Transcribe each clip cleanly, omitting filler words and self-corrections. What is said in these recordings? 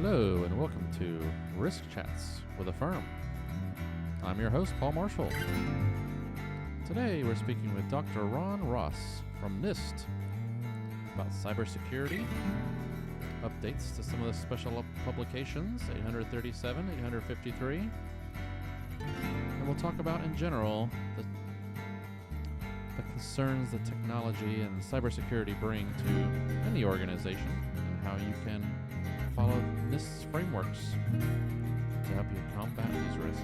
Hello and welcome to Risk Chats with AFERM. I'm your host, Paul Marshall. Today we're speaking with Dr. Ron Ross from NIST about cybersecurity, updates to some of the special publications, 837, 853, and we'll talk about in general the concerns that technology and cybersecurity bring to any organization and how you can follow NIST's frameworks to help you combat these risks.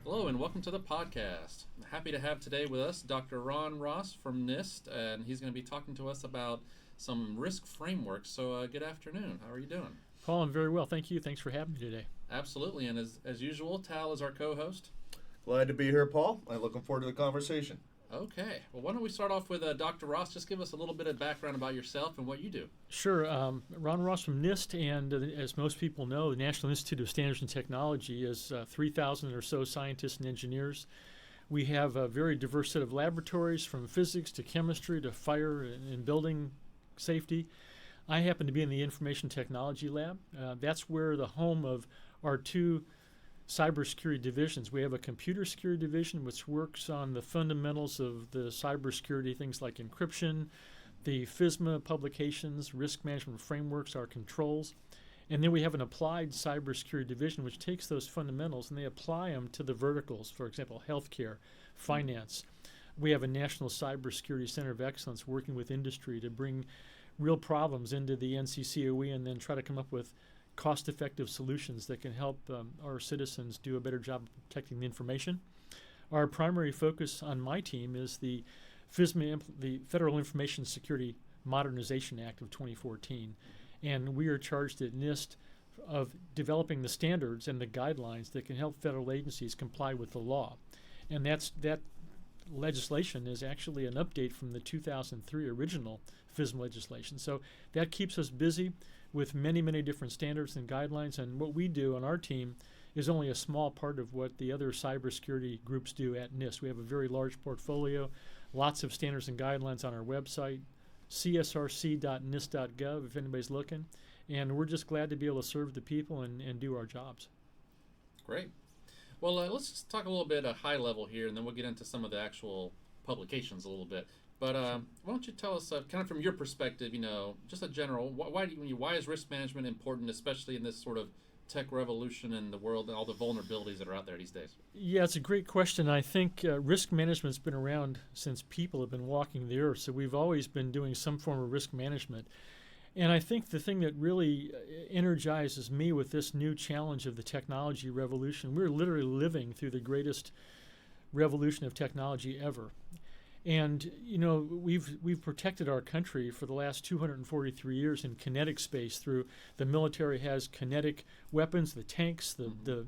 Hello and welcome to the podcast. I'm happy to have today with us Dr. Ron Ross from NIST, and he's going to be talking to us about some risk frameworks. So good afternoon. How are you doing? Paul, I'm very well. Thank you. Thanks for having me today. Absolutely. And as usual, Tal is our co-host. Glad to be here, Paul. I'm looking forward to the conversation. Okay. Well, why don't we start off with Dr. Ross? Just give us a little bit of background about yourself and what you do. Sure. Ron Ross from NIST, and as most people know, the National Institute of Standards and Technology is 3,000 or so scientists and engineers. We have a very diverse set of laboratories, from physics to chemistry to fire and building safety. I happen to be in the Information Technology Lab. That's where the home of our two cybersecurity divisions. We have a computer security division which works on the fundamentals of the cybersecurity, things like encryption, the FISMA publications, risk management frameworks, our controls. And then we have an applied cybersecurity division which takes those fundamentals and they apply them to the verticals, for example, healthcare, finance. We have a National Cybersecurity Center of Excellence working with industry to bring real problems into the NCCOE and then try to come up with cost-effective solutions that can help our citizens do a better job of protecting the information. Our primary focus on my team is the FISMA, the Federal Information Security Modernization Act of 2014, and we are charged at NIST of developing the standards and the guidelines that can help federal agencies comply with the law. And that legislation is actually an update from the 2003 original FISMA legislation. So that keeps us busy with many, many different standards and guidelines. And what we do on our team is only a small part of what the other cybersecurity groups do at NIST. We have a very large portfolio, lots of standards and guidelines on our website, csrc.nist.gov if anybody's looking. And we're just glad to be able to serve the people and do our jobs. Great. Well, let's just talk a little bit high level here, and then we'll get into some of the actual publications a little bit. But why don't you tell us, kind of from your perspective, just a general, why is risk management important, especially in this sort of tech revolution in the world and all the vulnerabilities that are out there these days? Yeah, it's a great question. I think risk management's been around since people have been walking the earth, so we've always been doing some form of risk management. And I think the thing that really energizes me with this new challenge of the technology revolution, we're literally living through the greatest revolution of technology ever. And, we've protected our country for the last 243 years in kinetic space through the military has kinetic weapons, the tanks, the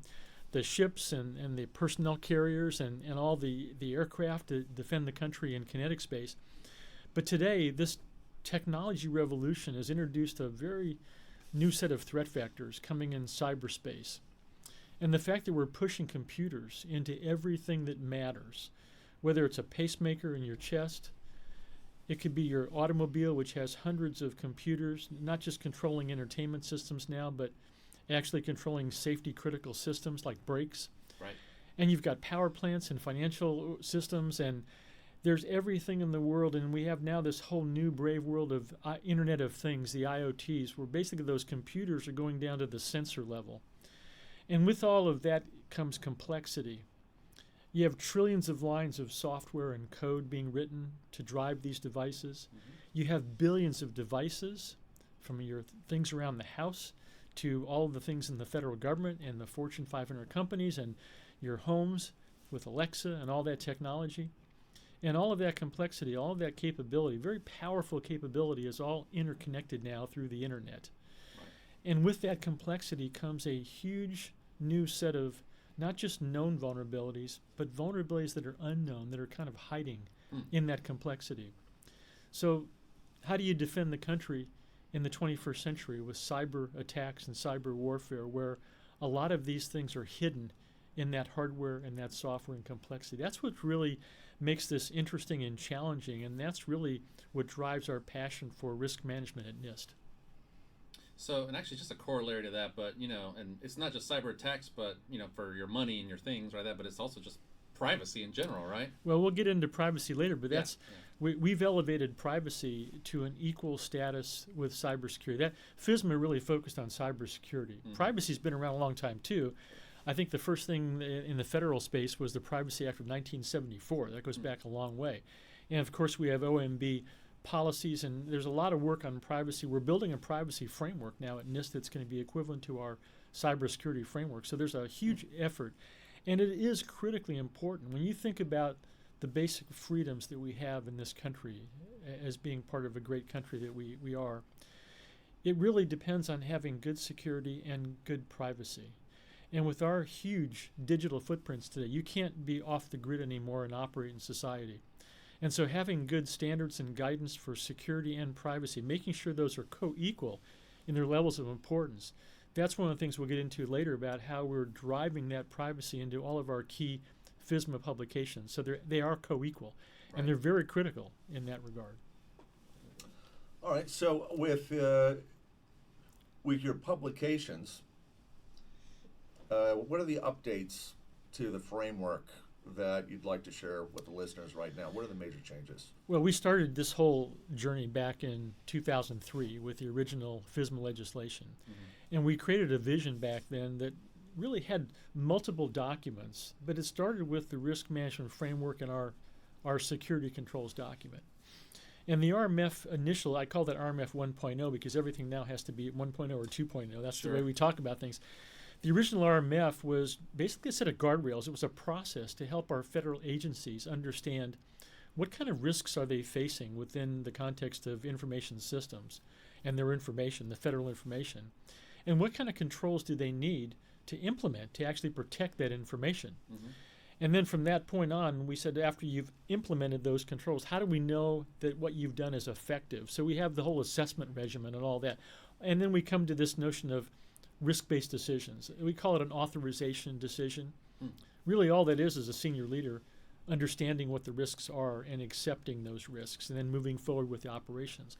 ships and the personnel carriers and all the aircraft to defend the country in kinetic space. But today, this technology revolution has introduced a very new set of threat factors coming in cyberspace. And the fact that we're pushing computers into everything that matters, whether it's a pacemaker in your chest, it could be your automobile, which has hundreds of computers, not just controlling entertainment systems now, but actually controlling safety critical systems like brakes. Right. And you've got power plants and financial systems, and there's everything in the world, and we have now this whole new brave world of Internet of Things, the IoTs, where basically those computers are going down to the sensor level. And with all of that comes complexity. You have trillions of lines of software and code being written to drive these devices. Mm-hmm. You have billions of devices, from your things around the house to all of the things in the federal government and the Fortune 500 companies and your homes with Alexa and all that technology. And all of that complexity, all of that capability, very powerful capability, is all interconnected now through the internet. Right. And with that complexity comes a huge new set of not just known vulnerabilities, but vulnerabilities that are unknown, that are kind of hiding in that complexity. So how do you defend the country in the 21st century with cyber attacks and cyber warfare, where a lot of these things are hidden in that hardware and that software and complexity. That's what really makes this interesting and challenging, and that's really what drives our passion for risk management at NIST. So, and actually just a corollary to that, but, and it's not just cyber attacks, but, for your money and your things, right, but it's also just privacy in general, right? Well, we'll get into privacy later, but Yeah, that's we've elevated privacy to an equal status with cybersecurity. That FISMA really focused on cybersecurity. Mm-hmm. Privacy's been around a long time too. I think the first thing in the federal space was the Privacy Act of 1974. That goes back a long way. And of course, we have OMB policies, and there's a lot of work on privacy. We're building a privacy framework now at NIST that's going to be equivalent to our cybersecurity framework. So there's a huge effort, and it is critically important. When you think about the basic freedoms that we have in this country as being part of a great country that we are, it really depends on having good security and good privacy. And with our huge digital footprints today, you can't be off the grid anymore and operate in society. And so having good standards and guidance for security and privacy, making sure those are co-equal in their levels of importance, that's one of the things we'll get into later about how we're driving that privacy into all of our key FISMA publications. So they are co-equal, Right. and they're very critical in that regard. All right. So with your publications, what are the updates to the framework that you'd like to share with the listeners right now? What are the major changes? Well, we started this whole journey back in 2003 with the original FISMA legislation. Mm-hmm. And we created a vision back then that really had multiple documents, but it started with the risk management framework and our security controls document. And the RMF initial, I call that RMF 1.0 because everything now has to be 1.0 or 2.0. That's Sure. the way we talk about things. The original RMF was basically a set of guardrails. It was a process to help our federal agencies understand what kind of risks are they facing within the context of information systems and their information, the federal information, and what kind of controls do they need to implement to actually protect that information. Mm-hmm. And then from that point on, we said after you've implemented those controls, how do we know that what you've done is effective? So we have the whole assessment regimen and all that. And then we come to this notion of risk-based decisions. We call it an authorization decision. Really all that is a senior leader understanding what the risks are and accepting those risks and then moving forward with the operations.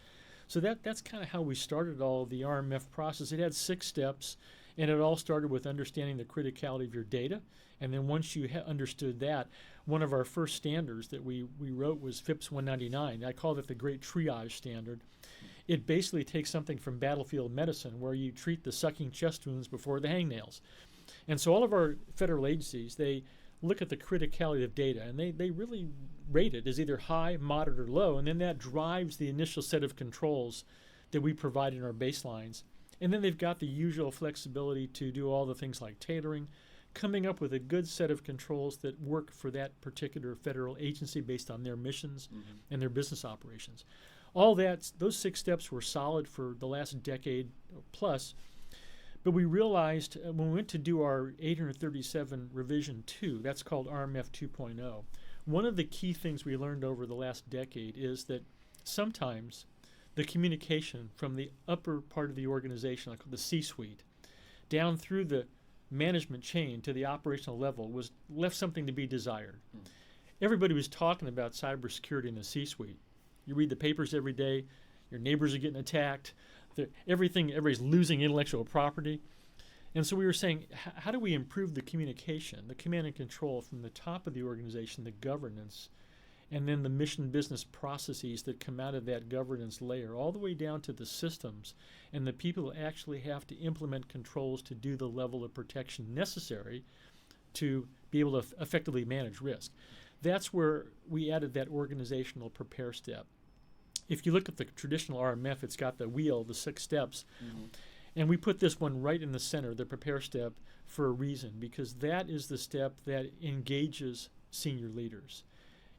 So that's kind of how we started all of the RMF process. It had 6 steps, and it all started with understanding the criticality of your data. And then once you understood that, one of our first standards that we wrote was FIPS 199. I called it the Great Triage Standard. It basically takes something from battlefield medicine where you treat the sucking chest wounds before the hangnails. And so all of our federal agencies, they look at the criticality of data, and they really rate it as either high, moderate, or low, and then that drives the initial set of controls that we provide in our baselines. And then they've got the usual flexibility to do all the things like tailoring, coming up with a good set of controls that work for that particular federal agency based on their missions and their business operations. All that, those 6 steps were solid for the last decade plus, but we realized when we went to do our 837 revision 2, that's called RMF 2.0, one of the key things we learned over the last decade is that sometimes the communication from the upper part of the organization, like the C-suite, down through the management chain to the operational level was left something to be desired. Everybody was talking about cybersecurity in the C-suite. You read the papers every day, your neighbors are getting attacked, everybody's losing intellectual property. And so we were saying, how do we improve the communication, the command and control from the top of the organization, the governance, and then the mission business processes that come out of that governance layer, all the way down to the systems and the people who actually have to implement controls to do the level of protection necessary to be able to effectively manage risk. That's where we added that organizational prepare step. If you look at the traditional RMF, it's got the wheel, the 6 steps, and we put this one right in the center, the prepare step, for a reason, because that is the step that engages senior leaders.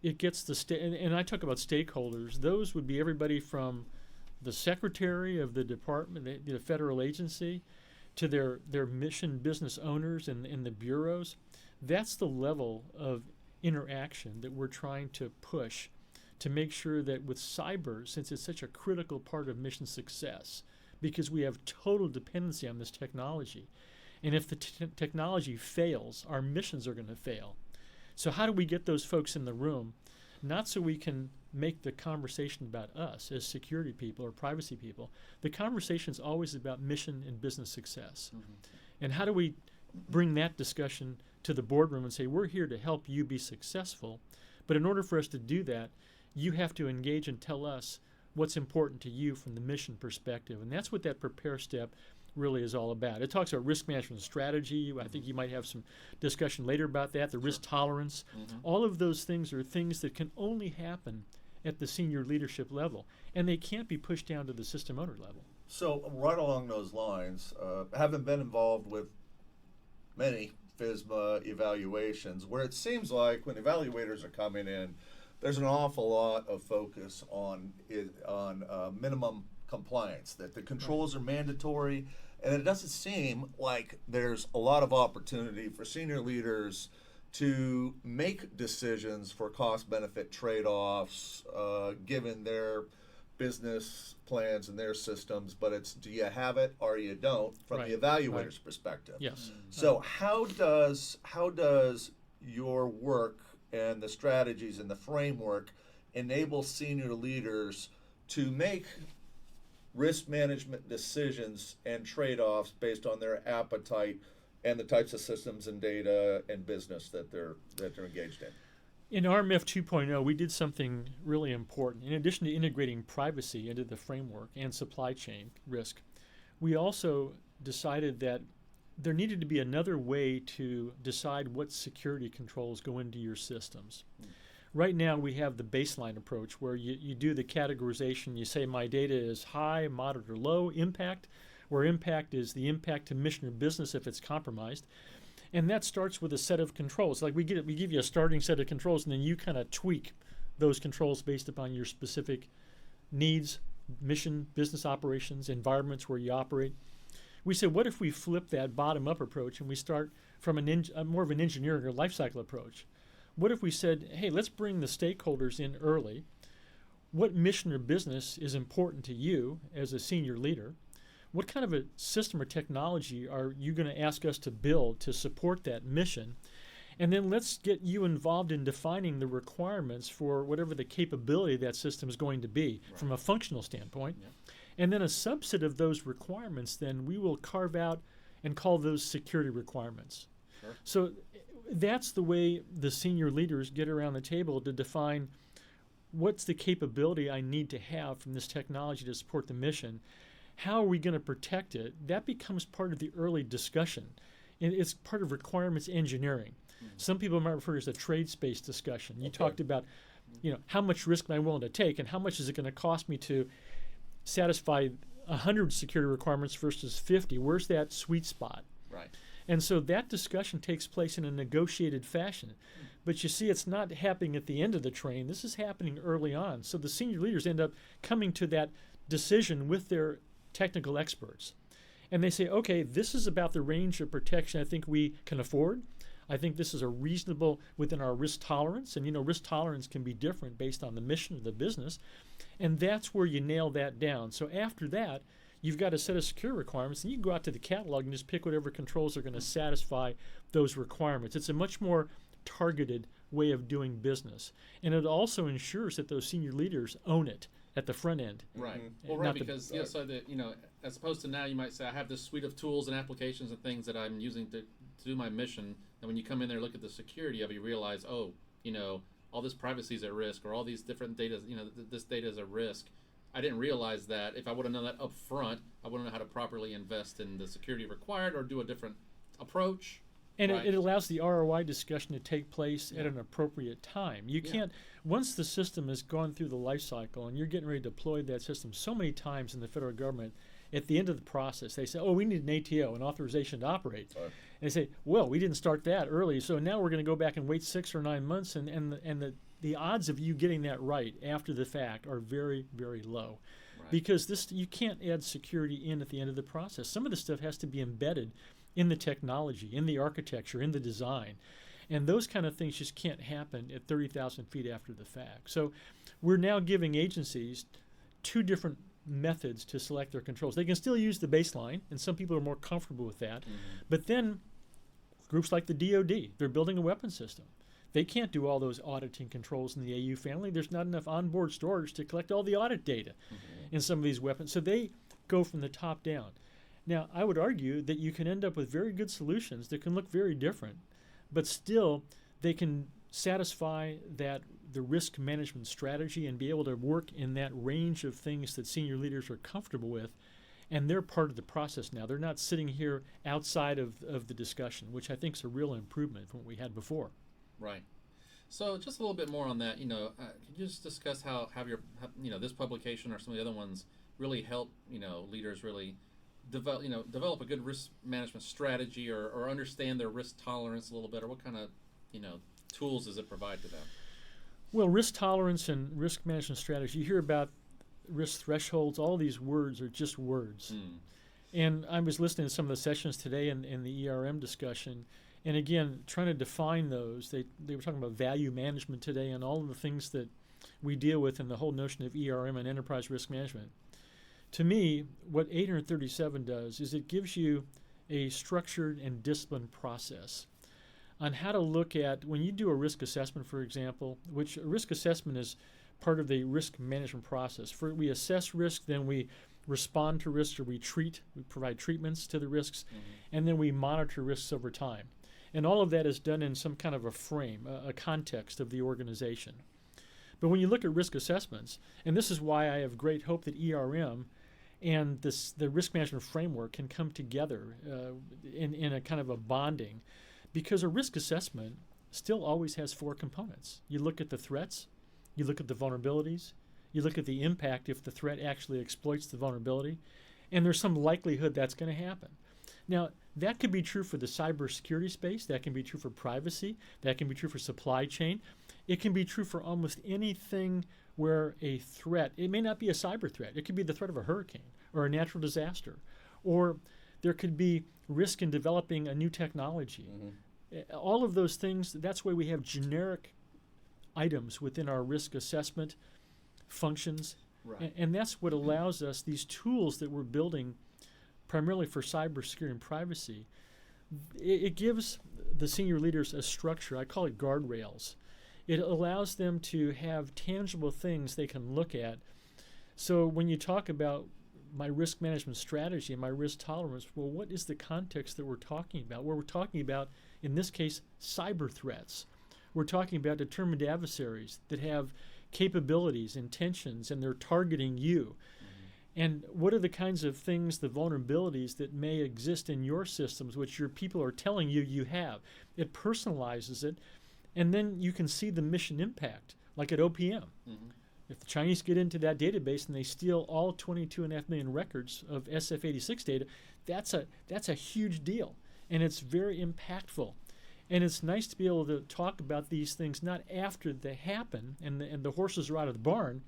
It gets and I talk about stakeholders. Those would be everybody from the secretary of the department, the federal agency, to their mission business owners and the bureaus. That's the level of interaction that we're trying to push to make sure that with cyber, since it's such a critical part of mission success, because we have total dependency on this technology, And if the technology fails, our missions are going to fail. So how do we get those folks in the room? Not so we can make the conversation about us as security people or privacy people. The conversation is always about mission and business success. And how do we bring that discussion to the boardroom and say, we're here to help you be successful, but in order for us to do that, you have to engage and tell us what's important to you from the mission perspective. And that's what that prepare step really is all about. It talks about risk management strategy. I think you might have some discussion later about that, the risk tolerance. All of those things are things that can only happen at the senior leadership level, and they can't be pushed down to the system owner level. So right along those lines, having been involved with many FSMA evaluations, where it seems like when evaluators are coming in, there's an awful lot of focus on minimum compliance, that the controls are mandatory, and it doesn't seem like there's a lot of opportunity for senior leaders to make decisions for cost-benefit trade-offs given their business plans and their systems, but it's do you have it or you don't from the evaluator's perspective. Yes. So how does your work and the strategies and the framework enable senior leaders to make risk management decisions and trade-offs based on their appetite and the types of systems and data and business that they're engaged in? In RMF 2.0, we did something really important. In addition to integrating privacy into the framework and supply chain risk, we also decided that there needed to be another way to decide what security controls go into your systems. Right now, we have the baseline approach where you do the categorization. You say my data is high, moderate, or low impact, where impact is the impact to mission or business if it's compromised. And that starts with a set of controls. Like we give you a starting set of controls, and then you kind of tweak those controls based upon your specific needs, mission, business operations, environments where you operate. We said, what if we flip that bottom-up approach and we start from more of an engineering or life cycle approach? What if we said, hey, let's bring the stakeholders in early. What mission or business is important to you as a senior leader? What kind of a system or technology are you going to ask us to build to support that mission? And then let's get you involved in defining the requirements for whatever the capability of that system is going to be from a functional standpoint. And then a subset of those requirements, then we will carve out and call those security requirements. So that's the way the senior leaders get around the table to define what's the capability I need to have from this technology to support the mission. How are we going to protect it? That becomes part of the early discussion. And it's part of requirements engineering. Some people might refer to it as a trade space discussion. You talked about, how much risk am I willing to take, and how much is it going to cost me to satisfy 100 security requirements versus 50? Where's that sweet spot? Right. And so that discussion takes place in a negotiated fashion. But you see, it's not happening at the end of the train. This is happening early on. So the senior leaders end up coming to that decision with their technical experts. And they say, okay, this is about the range of protection I think we can afford. I think this is a reasonable within our risk tolerance. And, risk tolerance can be different based on the mission of the business. And that's where you nail that down. So after that, you've got a set of security requirements, and you can go out to the catalog and just pick whatever controls are going to satisfy those requirements. It's a much more targeted way of doing business. And it also ensures that those senior leaders own it at the front end. Right. Well, right, because so that as opposed to now, you might say I have this suite of tools and applications and things that I'm using to do my mission. And when you come in there and look at the security of it, you realize, all this privacy is at risk, or all these different data, this data is at risk. I didn't realize that. If I would have known that up front, I wouldn't know how to properly invest in the security required or do a different approach. And it allows the ROI discussion to take place at an appropriate time. You can't, once the system has gone through the life cycle and you're getting ready to deploy that system so many times in the federal government, at the end of the process, they say, we need an ATO, an authorization to operate. And they say, well, we didn't start that early, so now we're going to go back and wait 6 or 9 months, and the odds of you getting that right after the fact are very, very low. Because you can't add security in at the end of the process. Some of the stuff has to be embedded in the technology, in the architecture, in the design. And those kind of things just can't happen at 30,000 feet after the fact. So we're now giving agencies 2 different methods to select their controls. They can still use the baseline, and some people are more comfortable with that. But then groups like the DoD, they're building a weapons system. They can't do all those auditing controls in the AU family. There's not enough onboard storage to collect all the audit data in some of these weapons. So they go from the top down. Now, I would argue that you can end up with very good solutions that can look very different, but still they can satisfy that the risk management strategy and be able to work in that range of things that senior leaders are comfortable with. And they're part of the process now. They're not sitting here outside of the discussion, which I think is a real improvement from what we had before. Right. So just a little bit more on that. Could you just discuss how this publication or some of the other ones really help leaders really develop a good risk management strategy or understand their risk tolerance a little bit, or what kind of tools does it provide to them? Well, risk tolerance and risk management strategy. You hear about risk thresholds. All these words are just words. And I was listening to some of the sessions today in the ERM discussion. And again, trying to define those, they were talking about value management today and all of the things that we deal with in the whole notion of ERM and enterprise risk management. To me, what 837 does is it gives you a structured and disciplined process on how to look at, when you do a risk assessment, for example, which a risk assessment is part of the risk management process. We assess risk, then we respond to risks, or we provide treatments to the risks, and then we monitor risks over time. And all of that is done in some kind of a frame, a context of the organization. But when you look at risk assessments, and this is why I have great hope that ERM and the risk management framework can come together in a kind of a bonding, because a risk assessment still always has 4 components. You look at the threats, you look at the vulnerabilities, you look at the impact if the threat actually exploits the vulnerability, and there's some likelihood that's going to happen. Now, that could be true for the cybersecurity space, that can be true for privacy, that can be true for supply chain. It can be true for almost anything where a threat, it may not be a cyber threat, it could be the threat of a hurricane or a natural disaster, or there could be risk in developing a new technology. All of those things, that's why we have generic items within our risk assessment functions. Right. And that's what allows us, these tools that we're building primarily for cybersecurity and privacy, it gives the senior leaders a structure. I call it guardrails. It allows them to have tangible things they can look at. So when you talk about my risk management strategy and my risk tolerance, well, what is the context that we're talking about? Well, we're talking about, in this case, cyber threats. We're talking about determined adversaries that have capabilities, intentions, and they're targeting you. And what are the kinds of things, the vulnerabilities that may exist in your systems, which your people are telling you you have? It personalizes it, and then you can see the mission impact, like at OPM. If the Chinese get into that database and they steal all 22.5 million records of SF-86 data, that's a huge deal, and it's very impactful. And it's nice to be able to talk about these things not after they happen and the horses are out of the barn.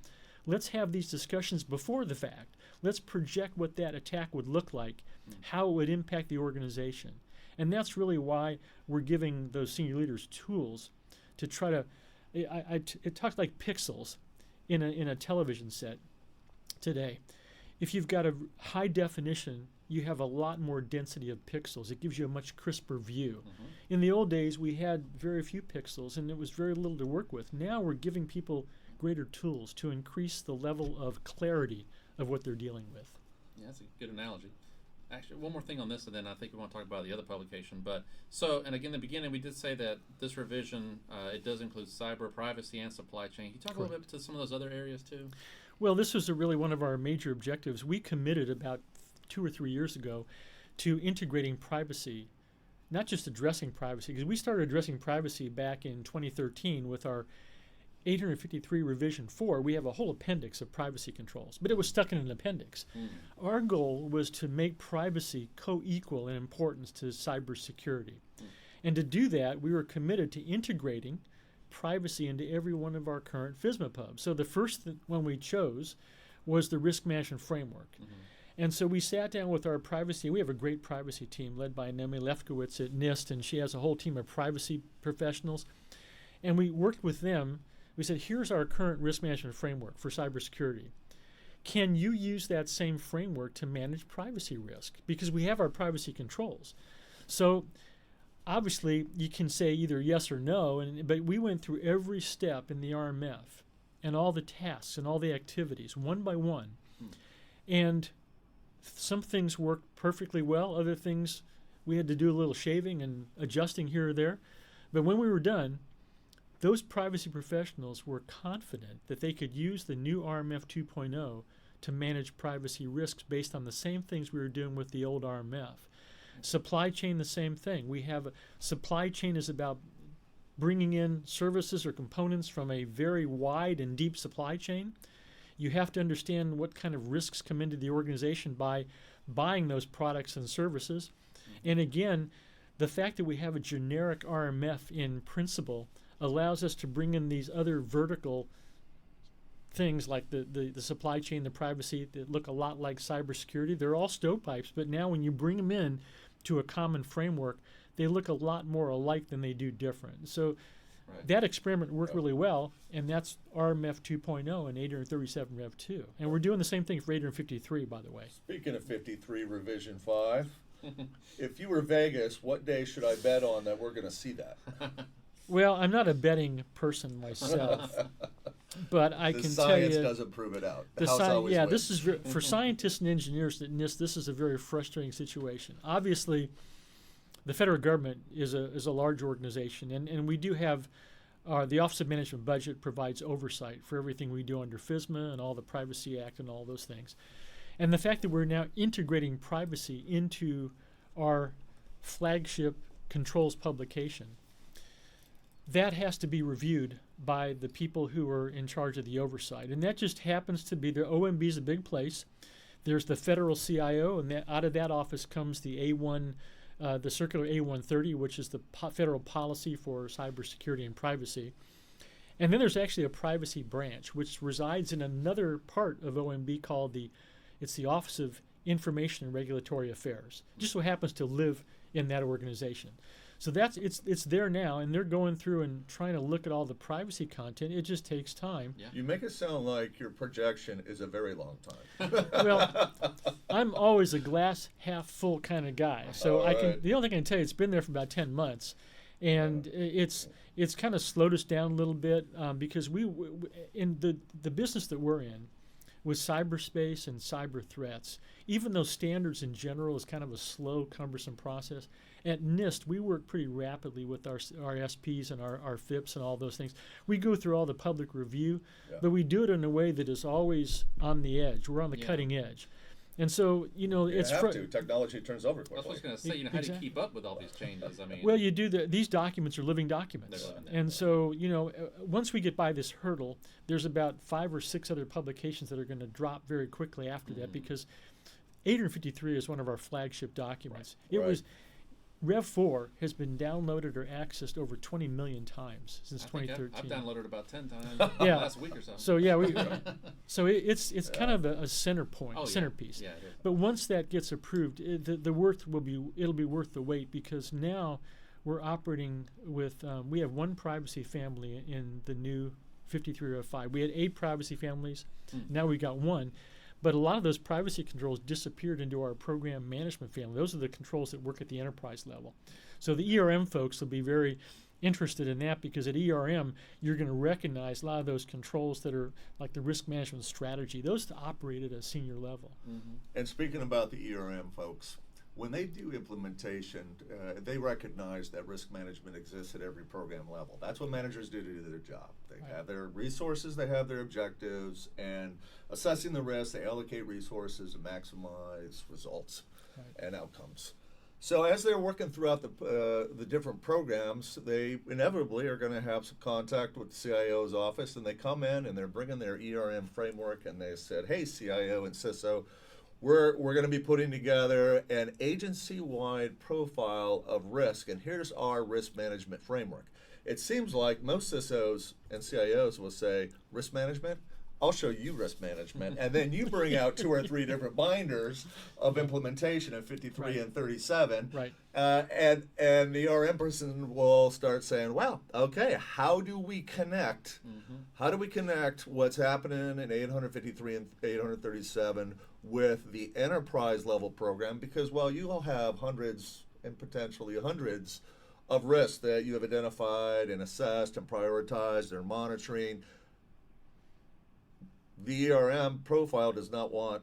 Let's have these discussions before the fact. Let's project what that attack would look like, how it would impact the organization. And that's really why we're giving those senior leaders tools to try to, it talks like pixels in a television set today. If you've got a high definition, you have a lot more density of pixels. It gives you a much crisper view. In the old days, we had very few pixels, and it was very little to work with. Now we're giving people greater tools to increase the level of clarity of what they're dealing with. Yeah, that's a good analogy. Actually, one more thing on this, and then I think we want to talk about the other publication. But so, and again, in the beginning, we did say that this revision, it does include cyber, privacy, and supply chain. Can you talk a little bit to some of those other areas too? Well, this was really one of our major objectives. We committed about 2 or 3 years ago to integrating privacy, not just addressing privacy, because we started addressing privacy back in 2013 with our 853 revision 4. We have a whole appendix of privacy controls, but it was stuck in an appendix. Our goal was to make privacy co-equal in importance to cybersecurity. And to do that, we were committed to integrating privacy into every one of our current FSMA pubs. So the first one we chose was the risk management framework. And so we sat down with our privacy. We have a great privacy team led by Naomi Lefkowitz at NIST, and she has a whole team of privacy professionals. And we worked with them. We said, here's our current risk management framework for cybersecurity. can you use that same framework to manage privacy risk? Because we have our privacy controls. So obviously you can say either yes or no, but we went through every step in the RMF and all the tasks and all the activities one by one. And some things worked perfectly well. Other things we had to do a little shaving and adjusting here or there. But when we were done, those privacy professionals were confident that they could use the new RMF 2.0 to manage privacy risks based on the same things we were doing with the old RMF. Supply chain, the same thing. We have supply chain is about bringing in services or components from a very wide and deep supply chain. You have to understand what kind of risks come into the organization by buying those products and services. And again, the fact that we have a generic RMF in principle allows us to bring in these other vertical things like the supply chain, the privacy, that look a lot like cybersecurity. They're all stovepipes, but now when you bring them in to a common framework, they look a lot more alike than they do different. So that experiment worked really well, and that's RMF 2.0 and 837 Rev 2. And we're doing the same thing for 853, by the way. Speaking of 53 Revision 5, if you were Vegas, what day should I bet on that we're going to see that? Well, I'm not a betting person myself, but I can tell you... The science doesn't prove it out. The house always wins. This is for scientists and engineers at NIST, this is a very frustrating situation. Obviously, the federal government is a large organization, and we do have the Office of Management Budget provides oversight for everything we do under FSMA and all the Privacy Act and all those things. And the fact that we're now integrating privacy into our flagship controls publication, that has to be reviewed by the people who are in charge of the oversight. And that just happens to be, the OMB is a big place. There's the federal CIO, and out of that office comes the A1, the circular A130, which is the federal policy for cybersecurity and privacy. And then there's actually a privacy branch, which resides in another part of OMB called it's the Office of Information and Regulatory Affairs. Just so happens to live in that organization. So it's there now, and they're going through and trying to look at all the privacy content. It just takes time. Yeah. You make it sound like your projection is a very long time. Well, I'm always a glass half full kind of guy. So the only thing I can tell you, it's been there for about 10 months, and it's kind of slowed us down a little bit because we in the business that we're in, with cyberspace and cyber threats, even though standards in general is kind of a slow, cumbersome process, at NIST, we work pretty rapidly with our SPs and our FIPS and all those things. We go through all the public review, but we do it in a way that is always on the edge. We're on the cutting edge. And so, it's... Technology turns over quickly. I was going to say, how do you keep up with all these changes? I mean, well, you do these documents are living documents. And so, once we get by this hurdle, there's about 5 or 6 other publications that are going to drop very quickly after that, because 853 is one of our flagship documents. Rev 4 has been downloaded or accessed over 20 million times since 2013. I've downloaded about 10 times last week or so. So it's kind of a centerpiece. Yeah, it is. But once that gets approved, it'll be worth the wait, because now we're operating with we have one privacy family in the new 5305. We had 8 privacy families. Now we got one. But a lot of those privacy controls disappeared into our program management family. Those are the controls that work at the enterprise level. So the ERM folks will be very interested in that, because at ERM, you're going to recognize a lot of those controls that are like the risk management strategy. Those operate at a senior level. Mm-hmm. And speaking about the ERM folks, when they do implementation, they recognize that risk management exists at every program level. That's what managers do to do their job. They have their resources, they have their objectives, and assessing the risk, they allocate resources to maximize results and outcomes. So as they're working throughout the different programs, they inevitably are going to have some contact with the CIO's office, and they come in and they're bringing their ERM framework, and they said, hey, CIO and CISO, we're going to be putting together an agency-wide profile of risk, and here's our risk management framework. It seems like most CISOs and CIOs will say, risk management? I'll show you risk management, and then you bring out 2 or 3 different binders of implementation in 53 Right. and 37. Right. And the RM person will start saying, well, okay, how do we connect? How do we connect what's happening in 853 and 837 with the enterprise level program? Because, well, you all have hundreds and potentially hundreds of risks that you have identified and assessed and prioritized and monitoring. The ERM profile does not want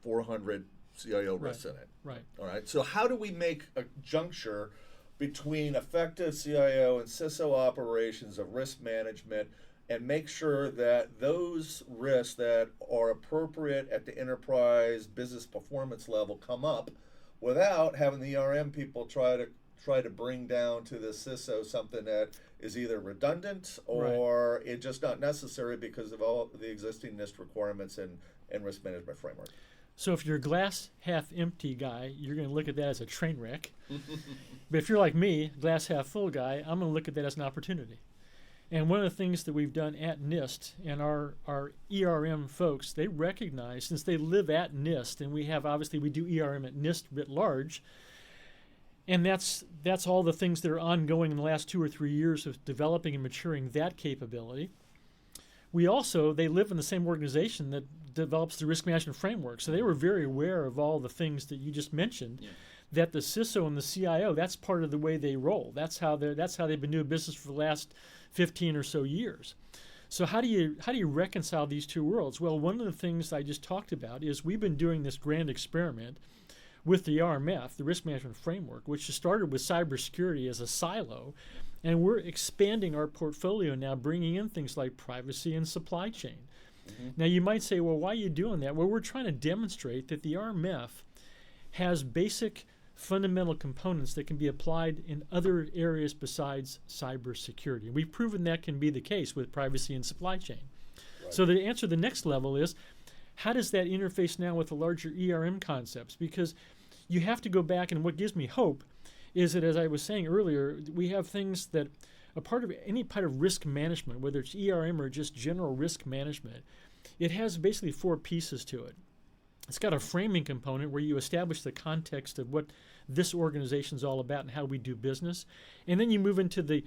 400 CIO risks in it. Right. All right. So how do we make a juncture between effective CIO and CISO operations of risk management and make sure that those risks that are appropriate at the enterprise business performance level come up without having the ERM people try to bring down to the CISO something that is either redundant or it's just not necessary because of all the existing NIST requirements and risk management framework. So if you're a glass half empty guy, you're going to look at that as a train wreck. But if you're like me, glass half full guy, I'm going to look at that as an opportunity. And one of the things that we've done at NIST and our ERM folks, they recognize, since they live at NIST, and we do ERM at NIST writ large, and that's all the things that are ongoing in the last 2 or 3 years of developing and maturing that capability. They live in the same organization that develops the risk management framework. So they were very aware of all the things that you just mentioned, that the CISO and the CIO, that's part of the way they roll. That's how they've been doing business for the last 15 or so years. So how do you reconcile these two worlds? Well, one of the things I just talked about is we've been doing this grand experiment with the RMF, the risk management framework, which started with cybersecurity as a silo, and we're expanding our portfolio now, bringing in things like privacy and supply chain. Now you might say, well, why are you doing that? Well, we're trying to demonstrate that the RMF has basic fundamental components that can be applied in other areas besides cybersecurity. We've proven that can be the case with privacy and supply chain. Right. So the answer to the next level is, how does that interface now with the larger ERM concepts? Because you have to go back, and what gives me hope is that, as I was saying earlier, we have things that a part of any part of risk management, whether it's ERM or just general risk management, it has basically 4 pieces to it. It's got a framing component where you establish the context of what this organization is all about and how we do business. And then you move into the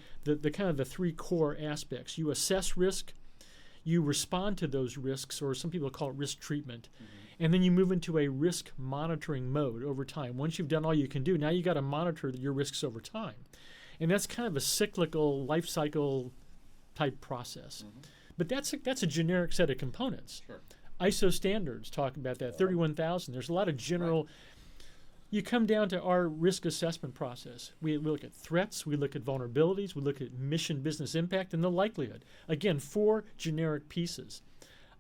kind of the 3 core aspects. You assess risk, you respond to those risks, or some people call it risk treatment. And then you move into a risk monitoring mode over time. Once you've done all you can do, now you got to monitor your risks over time. And that's kind of a cyclical life cycle type process. But that's a generic set of components. Sure. ISO standards talk about that, 31,000. There's a lot of general. You come down to our risk assessment process. We look at threats, we look at vulnerabilities, we look at mission business impact, and the likelihood. Again, 4 generic pieces.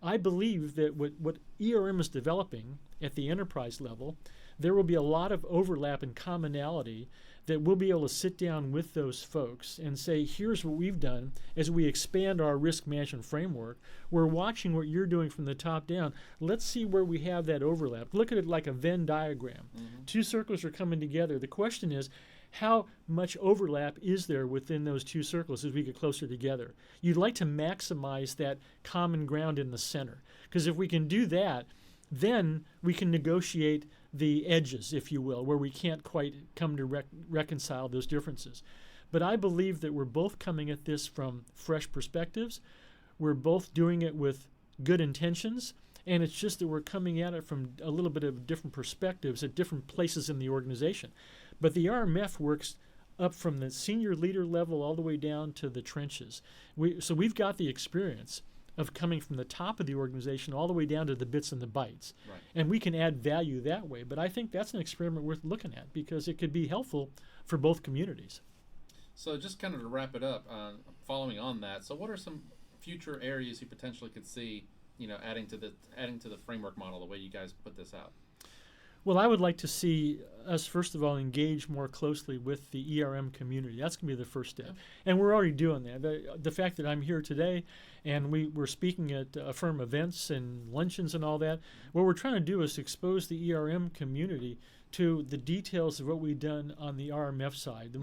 I believe that what ERM is developing at the enterprise level, there will be a lot of overlap and commonality that we'll be able to sit down with those folks and say, here's what we've done as we expand our risk management framework. We're watching what you're doing from the top down. Let's see where we have that overlap. Look at it like a Venn diagram. 2 circles are coming together. The question is, how much overlap is there within those 2 circles as we get closer together? You'd like to maximize that common ground in the center, because if we can do that, then we can negotiate the edges, if you will, where we can't quite come to reconcile those differences. But I believe that we're both coming at this from fresh perspectives. We're both doing it with good intentions, and it's just that we're coming at it from a little bit of different perspectives at different places in the organization. But the RMF works up from the senior leader level all the way down to the trenches. So we've got the experience of coming from the top of the organization all the way down to the bits and the bytes. Right. And we can add value that way. But I think that's an experiment worth looking at because it could be helpful for both communities. So just kind of to wrap it up, following on that, so what are some future areas you potentially could see, adding to the framework model, the way you guys put this out? Well, I would like to see us, first of all, engage more closely with the ERM community. That's going to be the first step. And we're already doing that. The fact that I'm here today and we're speaking at AFERM events and luncheons and all that, what we're trying to do is expose the ERM community to the details of what we've done on the RMF side.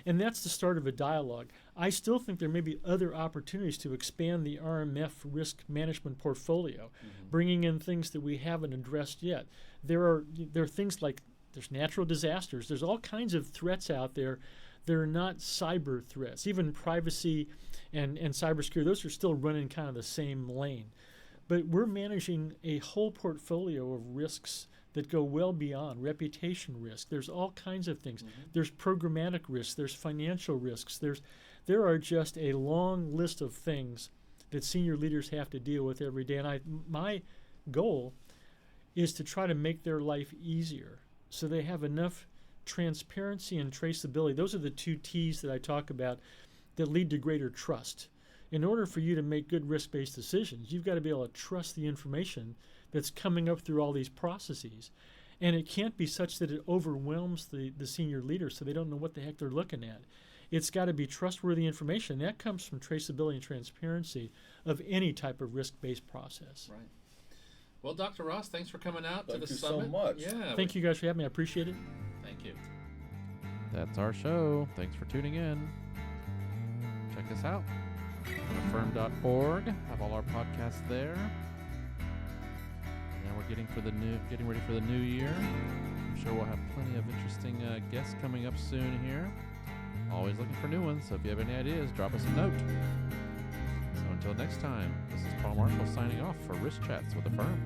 And that's the start of a dialogue. I still think there may be other opportunities to expand the RMF risk management portfolio, bringing in things that we haven't addressed yet. There are things like there's natural disasters. There's all kinds of threats out there. They're not cyber threats. Even privacy and cybersecurity, those are still running kind of the same lane. But we're managing a whole portfolio of risks that go well beyond reputation risk. There's all kinds of things. There's programmatic risks. There's financial risks. There are just a long list of things that senior leaders have to deal with every day. And my goal is to try to make their life easier so they have enough transparency and traceability. Those are the 2 T's that I talk about that lead to greater trust. In order for you to make good risk-based decisions, you've got to be able to trust the information that's coming up through all these processes. And it can't be such that it overwhelms the senior leaders so they don't know what the heck they're looking at. It's got to be trustworthy information. That comes from traceability and transparency of any type of risk-based process. Right. Well, Dr. Ross, thanks for coming out to the Thank you summit. so much. Yeah. Thank you guys for having me. I appreciate it. Thank you. That's our show. Thanks for tuning in. Check us out. AFERM.org. Have all our podcasts there. And we're getting ready for the new year. I'm sure we'll have plenty of interesting guests coming up soon here. Always looking for new ones, so if you have any ideas, drop us a note. So until next time, this is Paul Marshall signing off for Risk Chats with AFERM.